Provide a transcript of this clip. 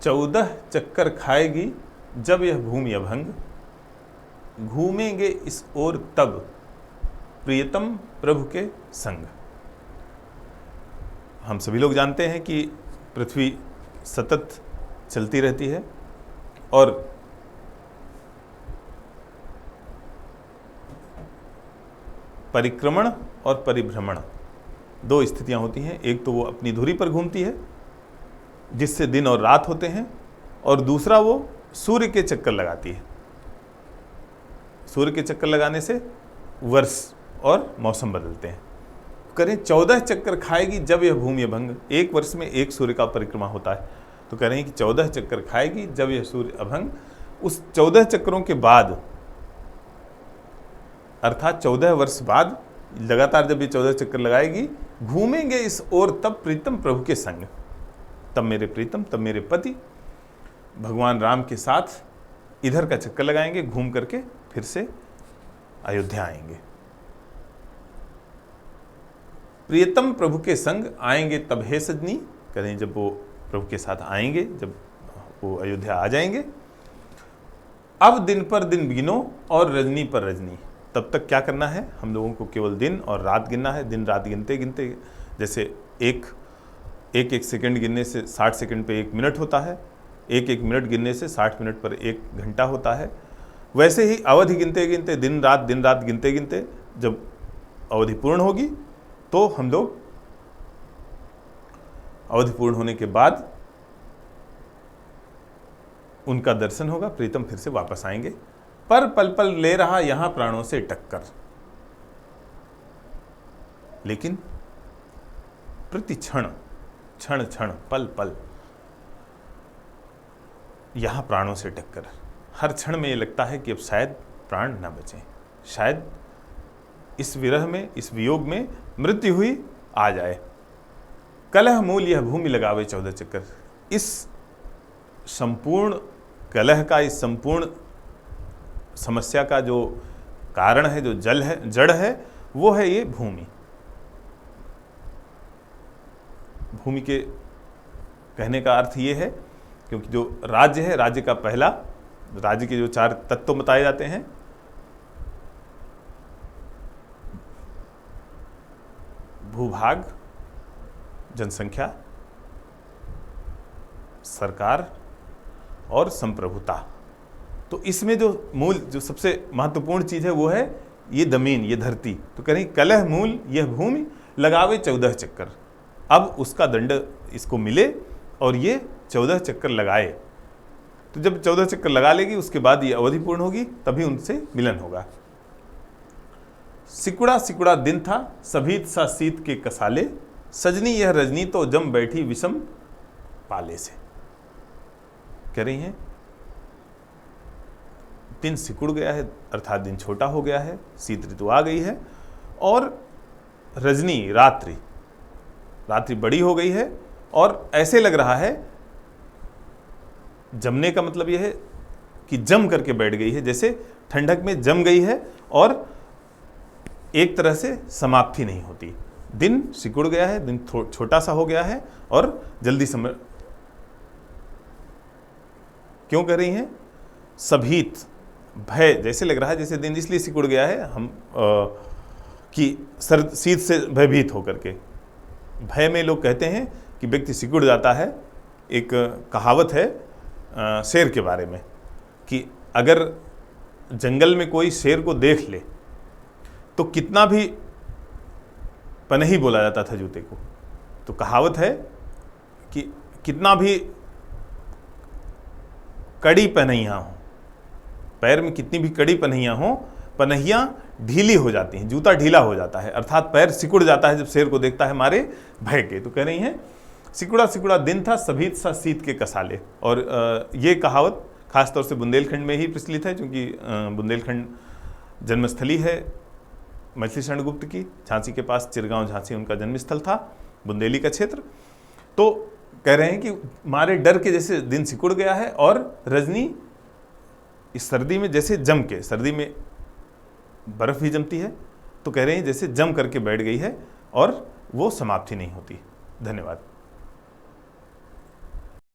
14 चक्कर खाएगी जब यह भूमि अभंग, घूमेंगे इस ओर तब प्रियतम प्रभु के संग। हम सभी लोग जानते हैं कि पृथ्वी सतत चलती रहती है और परिक्रमण और परिभ्रमण दो स्थितियां होती हैं। एक तो वो अपनी धुरी पर घूमती है जिससे दिन और रात होते हैं, और दूसरा वो सूर्य के चक्कर लगाती है। सूर्य के चक्कर लगाने से वर्ष और मौसम बदलते हैं। करें 14 चक्कर खाएगी जब यह भूमि अभंग, एक वर्ष में एक सूर्य का परिक्रमा होता है, तो कह रहे हैं कि 14 चक्कर खाएगी जब यह सूर्य अभंग। उस 14 चक्करों के बाद अर्थात 14 वर्ष बाद लगातार जब ये 14 चक्कर लगाएगी, घूमेंगे इस ओर तब प्रीतम प्रभु के संग। तब मेरे प्रीतम, तब मेरे पति भगवान राम के साथ इधर का चक्कर लगाएंगे, घूम करके फिर से अयोध्या आएंगे। प्रियतम प्रभु के संग आएंगे तब हे सजनी, करें जब वो प्रभु के साथ आएंगे, जब वो अयोध्या आ जाएंगे। अब दिन पर दिन गिनो और रजनी पर रजनी, तब तक क्या करना है, हम लोगों को केवल दिन और रात गिनना है। दिन रात गिनते गिनते, जैसे एक सेकंड गिनने से 60 सेकंड पे 1 मिनट होता है, एक मिनट गिनने से 60 मिनट पर 1 घंटा होता है, वैसे ही अवधि गिनते गिनते दिन रात गिनते गिनते जब अवधि पूर्ण होगी तो हम लोग अवधि पूर्ण होने के बाद उनका दर्शन होगा, प्रीतम फिर से वापस आएंगे। पर पल पल ले रहा यहां प्राणों से टक्कर, लेकिन प्रति क्षण क्षण क्षण पल पल यहां प्राणों से टक्कर। हर क्षण में ये लगता है कि अब शायद प्राण न बचे, शायद इस विरह में, इस वियोग में मृत्यु हुई आ जाए। कलह मूल यह भूमि लगावे 14 चक्कर। इस संपूर्ण कलह का, इस संपूर्ण समस्या का जो कारण है, जो जड़ है, वो है ये भूमि। भूमि के कहने का अर्थ ये है, क्योंकि जो राज्य है, राज्य का पहला, राज्य के जो 4 तत्व बताए जाते हैं, भूभाग, जनसंख्या, सरकार और संप्रभुता। तो इसमें जो मूल, जो सबसे महत्वपूर्ण चीज है वो है ये जमीन, ये धरती। तो कह रही कलह मूल यह भूमि लगावे 14 चक्कर। अब उसका दंड इसको मिले और ये 14 चक्कर लगाए। तो जब 14 चक्कर लगा लेगी उसके बाद ये अवधि पूर्ण होगी, तभी उनसे मिलन होगा। सिकुड़ा सिकुड़ा दिन था सभीत सा सीत के कसाले, सजनी यह रजनी तो जम बैठी विषम पाले से। कह रही हैं दिन सिकुड़ गया है, अर्थात दिन छोटा हो गया है, शीत ऋतु आ गई है, और रजनी रात्रि बड़ी हो गई है, और ऐसे लग रहा है, जमने का मतलब यह है कि जम करके बैठ गई है, जैसे ठंडक में जम गई है और एक तरह से समाप्ति नहीं होती। दिन सिकुड़ गया है, दिन छोटा सा हो गया है और जल्दी क्यों कह रही हैं? सभीत, भय, जैसे लग रहा है जैसे दिन इसलिए सिकुड़ गया है हम कि शीत से भयभीत होकर के। भय में लोग कहते हैं कि व्यक्ति सिकुड़ जाता है। एक कहावत है शेर के बारे में कि अगर जंगल में कोई शेर को देख ले तो कितना भी पनही बोला जाता था जूते को। तो कहावत है कि कितना भी कड़ी पनहियाँ हो, पैर में कितनी भी कड़ी पनहियाँ हो, पनहियाँ ढीली हो जाती हैं, जूता ढीला हो जाता है, अर्थात पैर सिकुड़ जाता है जब शेर को देखता है मारे भय के। तो कह रही हैं सिकुड़ा सिकुड़ा दिन था सभीत सा शीत के कसाले। और ये कहावत खासतौर से बुंदेलखंड में ही प्रचलित है, क्योंकि बुंदेलखंड जन्मस्थली है मैथिली शरण गुप्त की। झांसी के पास चिरगांव झांसी उनका जन्मस्थल था, बुंदेली का क्षेत्र। तो कह रहे हैं कि मारे डर के जैसे दिन सिकुड़ गया है, और रजनी इस सर्दी में जैसे जम के, सर्दी में बर्फ भी जमती है, तो कह रहे हैं जैसे जम करके बैठ गई है और वो समाप्ति नहीं होती। धन्यवाद।